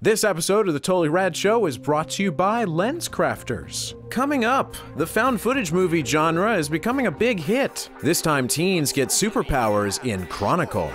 This episode of the Totally Rad Show is brought to you by LensCrafters. Coming up, the found footage movie genre is becoming a big hit. This time teens get superpowers in Chronicle.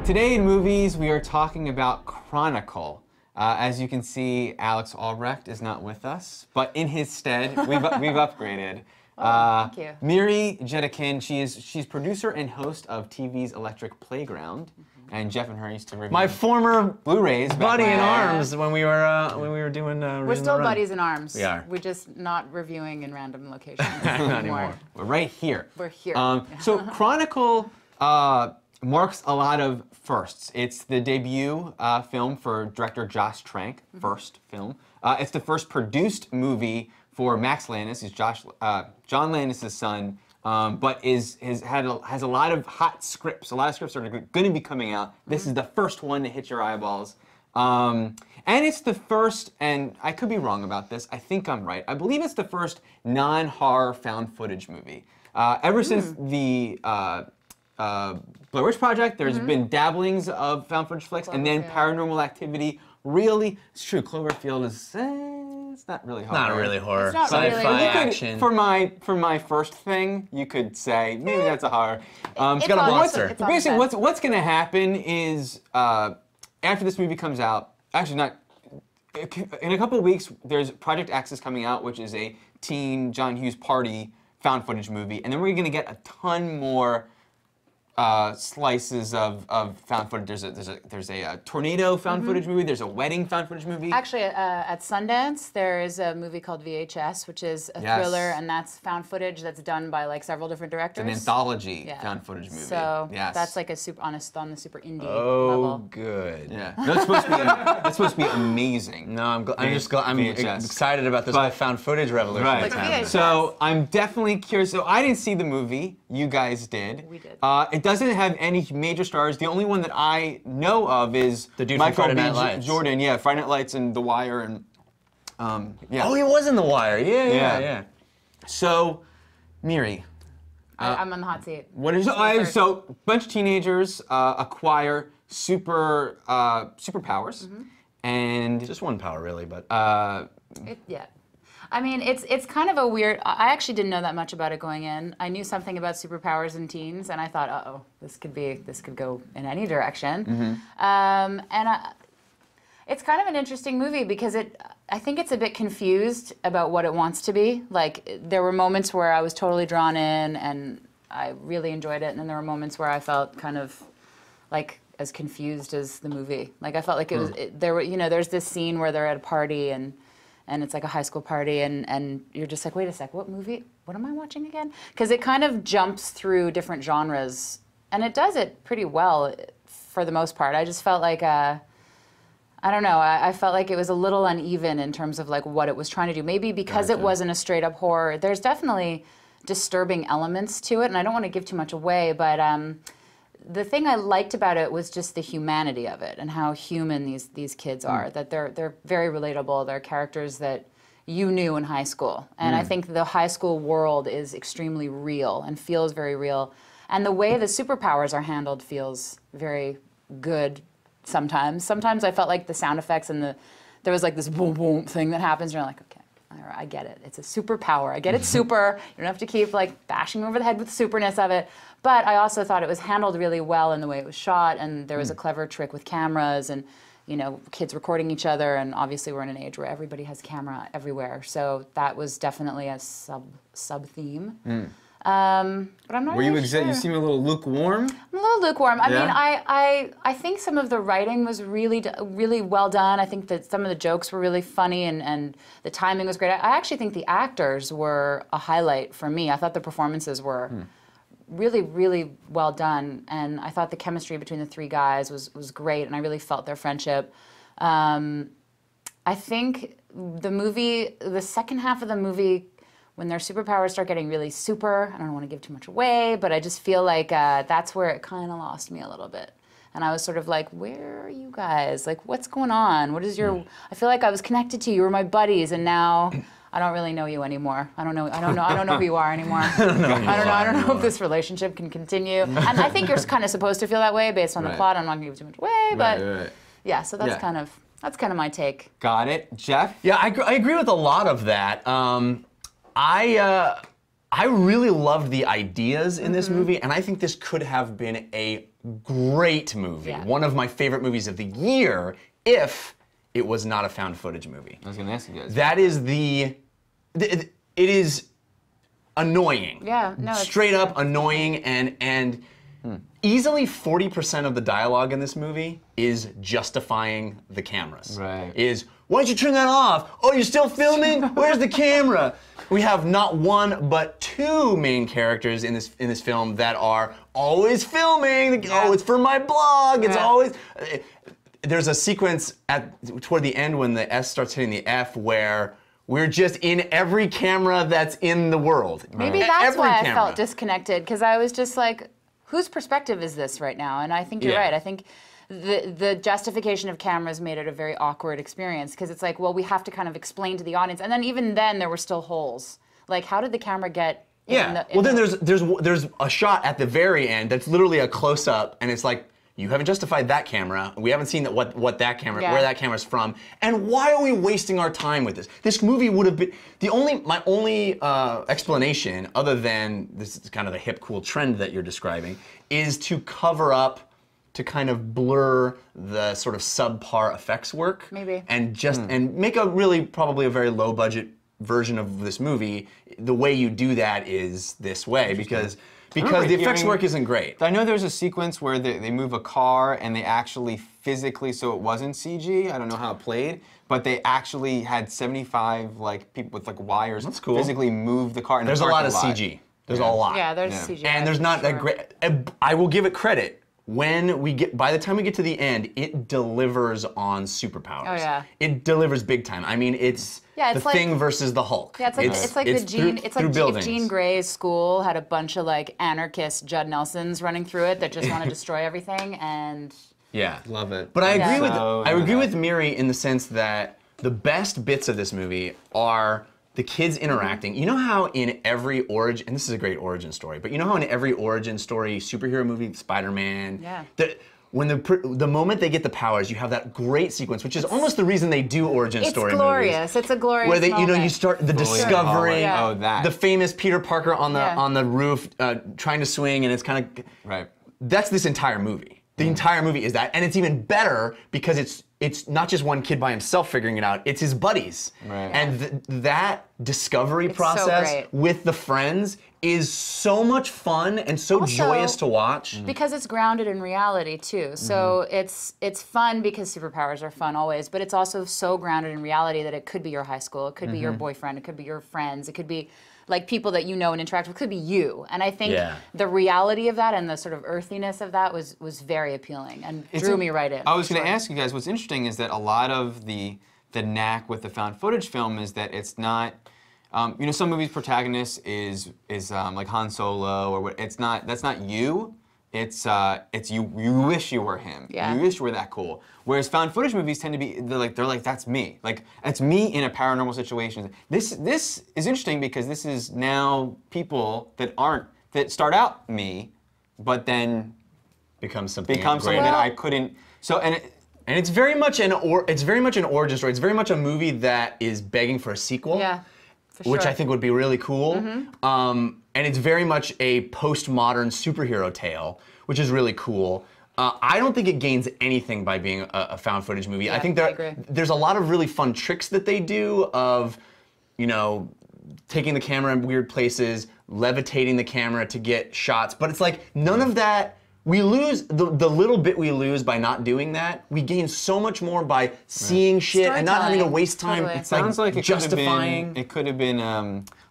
Today in movies, we are talking about Chronicle. As you can see, Alex Albrecht is not with us, but in his stead, we've upgraded. Thank you. Miri Jedeikin, she's producer and host of TV's Electric Playground, and Jeff and her used to review my former Blu-rays buddy in arms when we were doing. We're still buddies in arms. We are. We're just not reviewing in random locations Not anymore. We're right here. We're here. So Chronicle marks a lot of firsts. It's the debut film for director Josh Trank, first film. It's the first produced movie for Max Landis, who's John Landis' son, but has a lot of hot scripts. A lot of scripts are going to be coming out. This is the first one to hit your eyeballs. And it's the first, and I could be wrong about this, I think I'm right. I believe it's the first non-horror found footage movie. Ever since the Blair Witch Project, there's been dabblings of found footage flicks, and then Paranormal Activity. Really, it's true. Cloverfield is it's not really horror. Not really horror. It's not Sci-fi really. action. For my first thing, you could say maybe that's a horror. It's got a monster. Basically, what's going to happen is after this movie comes out, actually not. In a couple of weeks, there's Project X is coming out, which is a teen John Hughes party found footage movie, and then we're going to get a ton more slices of found footage. There's a tornado found footage movie. There's a wedding found footage movie. Actually, at Sundance, there is a movie called VHS, which is a thriller, and that's found footage that's done by like several different directors. It's an anthology found footage movie. So that's like a on the super indie level. Good. Yeah, that's supposed to be amazing. No, I'm excited about this whole found footage revolution. Right. That's happening. So I'm definitely curious. So I didn't see the movie. You guys did. We did. It doesn't have any major stars. The only one that I know of is the dude Michael from Friday B. Night Lights. Jordan. Yeah, Friday Night Lights and The Wire and yeah. Oh, he was in The Wire. Yeah. So, Miri. I'm on the hot seat. What is so? A bunch of teenagers acquire superpowers, and Just one power, really, but. Yeah. I mean, it's kind of a weird. I actually didn't know that much about it going in. I knew something about superpowers in teens, and I thought, uh-oh, this could go in any direction. It's kind of an interesting movie because I think it's a bit confused about what it wants to be. Like, there were moments where I was totally drawn in, and I really enjoyed it, and then there were moments where I felt kind of like as confused as the movie. Like, I felt like it was there's this scene where they're at a party and it's like a high school party, and you're just like, wait a sec, what movie? What am I watching again? Because it kind of jumps through different genres, and it does it pretty well for the most part. I just felt like, I don't know, I felt like it was a little uneven in terms of like what it was trying to do. Maybe because it wasn't a straight up horror. There's definitely disturbing elements to it, and I don't want to give too much away, but the thing I liked about it was just the humanity of it and how human these kids are. That they're very relatable. They're characters that you knew in high school, and I think the high school world is extremely real and feels very real. And the way the superpowers are handled feels very good. Sometimes I felt like the sound effects and there was like this boom boom thing that happens. And you're like, okay, I get it. It's a superpower. I get it. Super. You don't have to keep like bashing me over the head with the superness of it. But I also thought it was handled really well in the way it was shot, and there was a clever trick with cameras and, you know, kids recording each other, and obviously we're in an age where everybody has camera everywhere. So that was definitely a sub theme. But I'm not really sure. You seem a little lukewarm? I'm a little lukewarm. I mean, I think some of the writing was really well done. I think that some of the jokes were really funny, and the timing was great. I actually think the actors were a highlight for me. I thought the performances were really well done, and I thought the chemistry between the three guys was great, and I really felt their friendship. I think the second half of the movie, when their superpowers start getting really super, I don't want to give too much away, but I just feel like that's where it kind of lost me a little bit. And I was sort of like, where are you guys? Like, what's going on? What is your, I feel like I was connected to you, you were my buddies, and now I don't really know you anymore. I don't know who you are anymore. I don't know if this relationship can continue. And I think you're kind of supposed to feel that way based on the plot. I'm not gonna give too much away, but yeah, so that's kind of my take. Got it. Jeff? Yeah, I agree with a lot of that. I really loved the ideas in this movie, and I think this could have been a great movie. Yeah. One of my favorite movies of the year, if it was not a found footage movie. I was gonna ask you guys. That is it is annoying. Yeah, no, straight up annoying, and easily 40% of the dialogue in this movie is justifying the cameras. Right. Is, why don't you turn that off? Oh, you're still filming? Where's the camera? We have not one but two main characters in this film that are always filming. Oh, it's for my blog. It's always. There's a sequence toward the end when the S starts hitting the F where we're just in every camera that's in the world. Maybe that's why I felt disconnected, because I was just like, whose perspective is this right now? And I think you're right. I think the justification of cameras made it a very awkward experience, because it's like, well, we have to kind of explain to the audience, and then even then there were still holes. Like, how did the camera get in the, well, then there's a shot at the very end that's literally a close up, and it's like, you haven't justified that camera. We haven't seen what that camera, where that camera's from, and why are we wasting our time with this? This movie would have been my only explanation, other than this is kind of the hip, cool trend that you're describing, is to cover up, to kind of blur the sort of subpar effects work, maybe, and just and make a really probably a very low budget version of this movie. The way you do that is this way, because the effects work isn't great. I know there's a sequence where they move a car and they actually physically, so it wasn't CG, I don't know how it played, but they actually had 75 people with wires physically move the car. And there's a lot of CG. There's a lot. Yeah, there's CG. And there's not that great. I will give it credit. When by the time we get to the end, it delivers on superpowers. Oh yeah. It delivers big time. I mean, it's the Thing versus the Hulk. Yeah, it's like if Jean Grey's school had a bunch of anarchist Judd Nelsons running through it that just want to destroy everything, and love it. But I agree with Miri in the sense that the best bits of this movie are the kids interacting. You know how in every origin, and this is a great origin story, but you know how in every origin story, superhero movie, Spider-Man, when the moment they get the powers, you have that great sequence, which is almost the reason they do origin story glorious. movies. It's a glorious where moment. You start the discovering, that. the famous Peter Parker on the roof trying to swing, and it's kind of that's this entire movie. The entire movie is that, and it's even better because it's not just one kid by himself figuring it out, it's his buddies. Right. And that discovery process with the friends is so much fun and so joyous to watch. Because it's grounded in reality too. So it's fun because superpowers are fun always, but it's also so grounded in reality that it could be your high school, it could be your boyfriend, it could be your friends, it could be people that you know and interact with, could be you. And I think the reality of that and the sort of earthiness of that was very appealing and drew me right in. I was going to ask you guys, what's interesting is that a lot of the knack with the found footage film is that it's not, some movies' protagonist is like Han Solo or what. That's not you. It's you. You wish you were him. Yeah. You wish you were that cool. Whereas found footage movies tend to be they're like that's me. Like it's me in a paranormal situation. This is interesting because this is now people that start out me, but then become something that I couldn't. So and it's very much an origin story. It's very much a movie that is begging for a sequel. Yeah. For sure. Which I think would be really cool. And it's very much a postmodern superhero tale, which is really cool. I don't think it gains anything by being a found footage movie. Yeah, I think agree. There's a lot of really fun tricks that they do of, taking the camera in weird places, levitating the camera to get shots. But it's like none of that. We lose the little bit we lose by not doing that. We gain so much more by seeing shit and not having to waste time. Totally. It sounds like it justifying. Could have been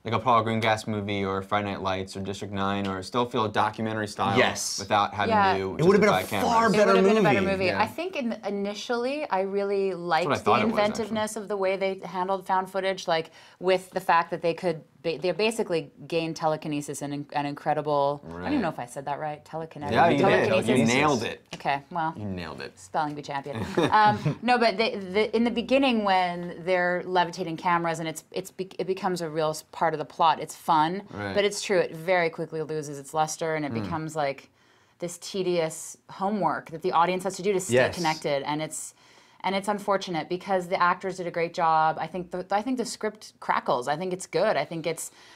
like a Paul Greengrass movie or Friday Night Lights or District 9 or still feel documentary style without having to it would have been a far better movie. It would have been a better movie. Yeah. I think initially I really liked the inventiveness of the way they handled found footage, with the fact that they could they basically gain telekinesis and an incredible. I don't even know if I said that right. Telekinesis. Yeah, you telekinesis. did. You nailed it. Okay, well. You nailed it. Spelling bee champion. No, but in the beginning when they're levitating cameras and it becomes a real part of the plot. It's fun, but it's true. It very quickly loses its luster and it becomes like this tedious homework that the audience has to do to stay connected, and it's unfortunate because the actors did a great job. I think the script crackles. I think it's good. I think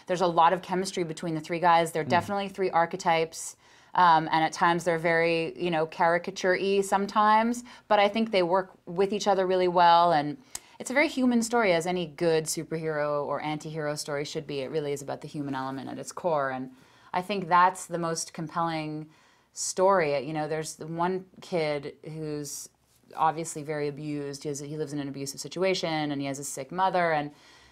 there's a lot of chemistry between the three guys. They're definitely three archetypes, and at times they're very caricature-y sometimes. But I think they work with each other really well, and it's a very human story, as any good superhero or anti-hero story should be. It really is about the human element at its core, and I think that's the most compelling story. There's one kid who's obviously very abused. He lives in an abusive situation, and he has a sick mother,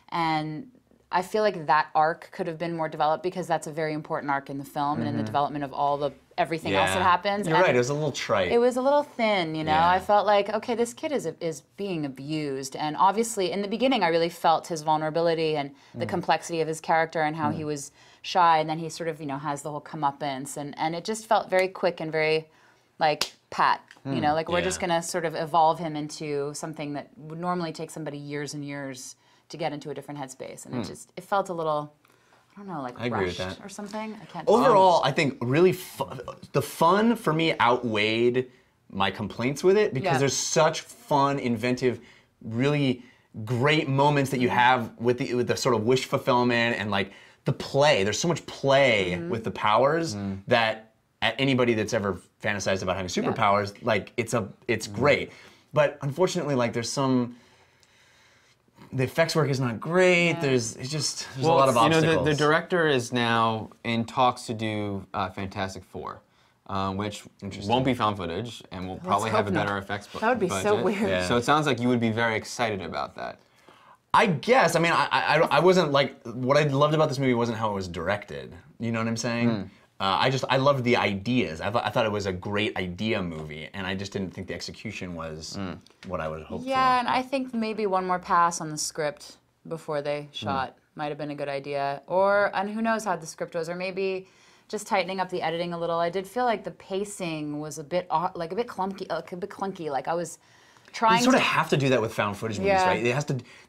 and I feel like that arc could have been more developed because that's a very important arc in the film and in the development of everything else that happens. You're right. It was a little trite. It was a little thin, I felt like, okay, this kid is being abused, and obviously in the beginning I really felt his vulnerability and the complexity of his character and how he was shy, and then he sort of has the whole comeuppance, and it just felt very quick and very like pat. We're just gonna sort of evolve him into something that would normally take somebody years and years to get into a different headspace, and it felt a little, I don't know, like I agree rushed with that. or something. I can't. Overall, I think really the fun for me outweighed my complaints with it because there's such fun, inventive, really great moments that you have with the sort of wish fulfillment and like the play. There's so much play with the powers that anybody that's ever fantasized about having superpowers, like it's great. But unfortunately, like there's the effects work is not great. There's a lot of obstacles. The director is now in talks to do Fantastic Four, which won't be found footage and will probably have a better effects budget. That would be so weird. Yeah. So it sounds like you would be very excited about that. I guess. I mean, I wasn't like, what I loved about this movie wasn't how it was directed. You know what I'm saying? I loved the ideas. I thought it was a great idea movie, and I just didn't think the execution was what I would hope for. Yeah, and I think maybe one more pass on the script before they shot might have been a good idea. And who knows how the script was, or maybe just tightening up the editing a little. I did feel like the pacing was a bit clunky. Like I was trying You sort of have to do that with found footage movies, right?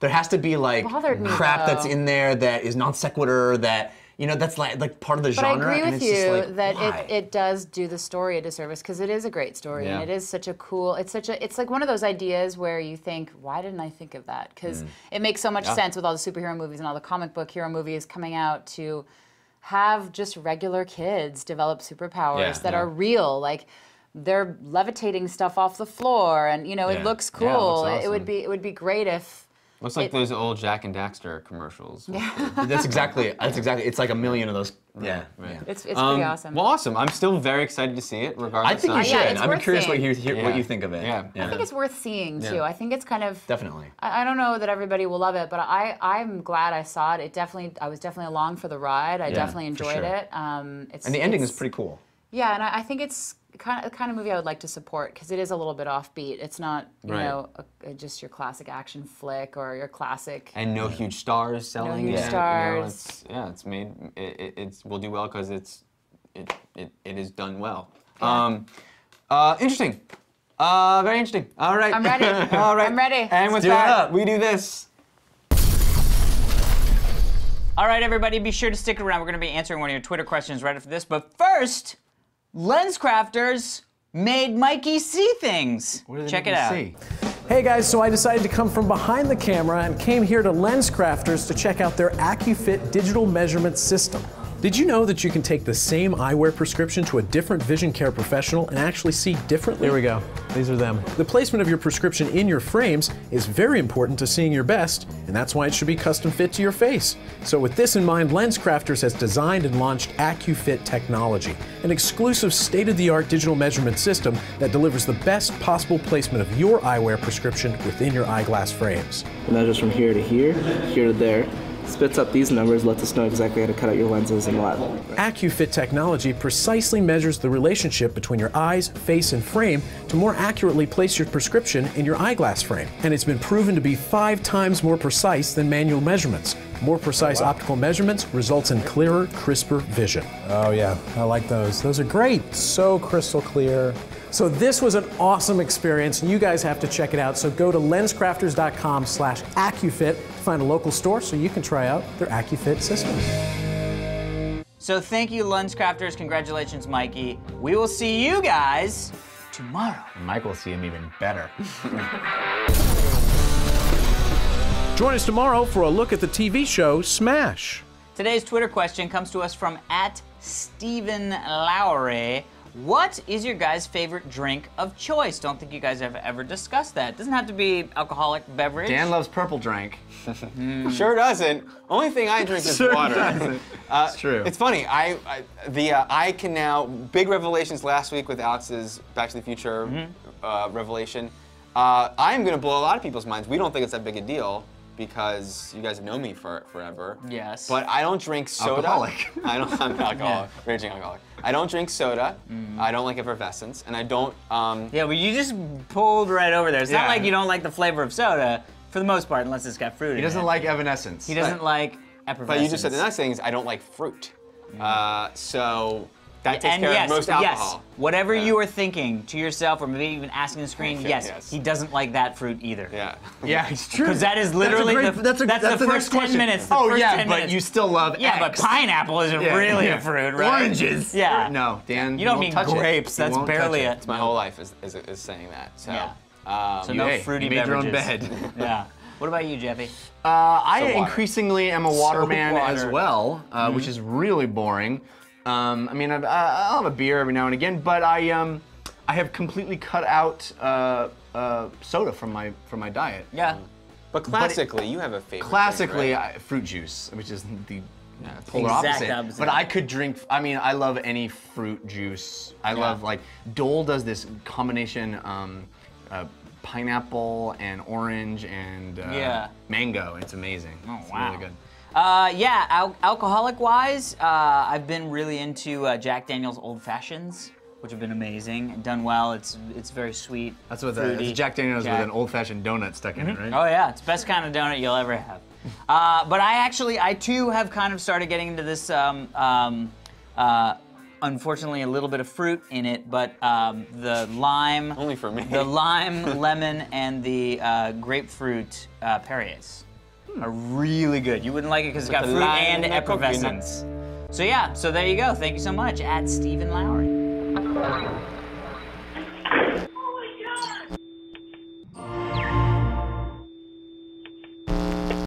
There has to be like crap that's in there that is non sequitur, that that's like part of the genre. But I agree with you like, that it does do the story a disservice because it is a great story and it is such a cool. It's like one of those ideas where you think, why didn't I think of that? Because it makes so much sense with all the superhero movies and all the comic book hero movies coming out to have just regular kids develop superpowers that are real, like. They're levitating stuff off the floor, and it looks cool. Yeah, it looks awesome. It would be great if. Looks like those old Jack and Daxter commercials. Yeah. That's exactly. It's like a million of those. Yeah. Right. It's pretty awesome. Well, awesome. I'm still very excited to see it, regardless. I think you should. it's I'm worth curious seeing. what you think of it. Yeah. I think it's worth seeing too. I think it's kind of Definitely. I don't know that everybody will love it, but I'm glad I saw it. I was definitely along for the ride. I definitely enjoyed it. And the ending is pretty cool. Yeah, and I think it's the kind of movie I would like to support because it is a little bit offbeat. It's not just your classic action flick or your classic. And no huge stars selling. No huge stars. It's made. It will do well because it is done well. Yeah. Interesting. Very interesting. All right. I'm ready. All right. I'm ready. And with that, we do this. All right, everybody, be sure to stick around. We're going to be answering one of your Twitter questions right after this. But first, LensCrafters made Mikey see things. Check it out. Hey guys, so I decided to come from behind the camera and came here to LensCrafters to check out their AccuFit digital measurement system. Did you know that you can take the same eyewear prescription to a different vision care professional and actually see differently? Here we go. These are them. The placement of your prescription in your frames is very important to seeing your best, and that's why it should be custom fit to your face. So with this in mind, LensCrafters has designed and launched AccuFit technology, an exclusive state-of-the-art digital measurement system that delivers the best possible placement of your eyewear prescription within your eyeglass frames. It measures from here to here, here to there. Spits up these numbers, lets us know exactly how to cut out your lenses and what. AccuFit technology precisely measures the relationship between your eyes, face, and frame to more accurately place your prescription in your eyeglass frame. And it's been proven to be 5 times more precise than manual measurements. More precise optical measurements results in clearer, crisper vision. Oh yeah, I like those. Those are great. So crystal clear. So this was an awesome experience, and you guys have to check it out. So go to lenscrafters.com/AccuFit to find a local store so you can try out their AccuFit system. So thank you, LensCrafters. Congratulations, Mikey. We will see you guys tomorrow. Mike will see him even better. Join us tomorrow for a look at the TV show Smash. Today's Twitter question comes to us from @StephenLowry. What is your guys' favorite drink of choice? Don't think you guys have ever discussed that. Doesn't have to be alcoholic beverage. Dan loves purple drink. Sure doesn't. Only thing I drink is water. It's true. It's funny. I can now. Big revelations last week with Alex's Back to the Future revelation. I'm gonna blow a lot of people's minds. We don't think it's that big a deal because you guys have known me for forever. Yes. But I don't drink soda. Alcoholic. I'm an alcoholic. Raging alcoholic. I don't drink soda. I don't like effervescence, and I don't. Yeah, well, you just pulled right over there. It's not Yeah. like you don't like the flavor of soda, for the most part, unless it's got fruit in it. He doesn't like evanescence. He doesn't like effervescence. But you just said the next thing is I don't like fruit. So that takes care yes, of most alcohol. Whatever you are thinking to yourself, or maybe even asking the screen, yes, Yes. he doesn't like that fruit either. Yeah. Yeah, it's true. Because that is literally that's the next first 10 question. minutes. The Oh first yeah, 10 but minutes. you still love Yeah, X. but pineapple isn't really a fruit, right? Oranges. Yeah. No, Dan. You don't won't mean touch it. grapes. You That's won't barely touch a. it. It's my whole life is saying that. So. Yeah. So no Hey, fruity you made your own beverages. bed. Yeah. What about you, Jeffy? I So water. increasingly am a water man as water. well, which is really boring. I mean, I'll have a beer every now and again, but I have completely cut out soda from my diet. Yeah. But classically, you have a favorite. Classically, drink, right? fruit juice, which is the polar Exact opposite. opposite. But I could drink. I mean, I love any fruit juice. I love like Dole does this combination. Pineapple and orange and mango. It's amazing. Oh, It's wow. really good. Alcoholic-wise, I've been really into Jack Daniel's Old Fashions, which have been amazing. Done well. It's very sweet. That's what fruity. it's Jack Daniel's Jack. with an old-fashioned donut stuck in it, right? Oh yeah, it's the best kind of donut you'll ever have. But I too have kind of started getting into this. Unfortunately, a little bit of fruit in it, but the lime. Only for me. The lime, lemon, and the grapefruit Perriers are really good. You wouldn't like it because it's got the fruit lime and and the coconut. effervescence. So yeah, so there you go. Thank you so much, @StephenLowry.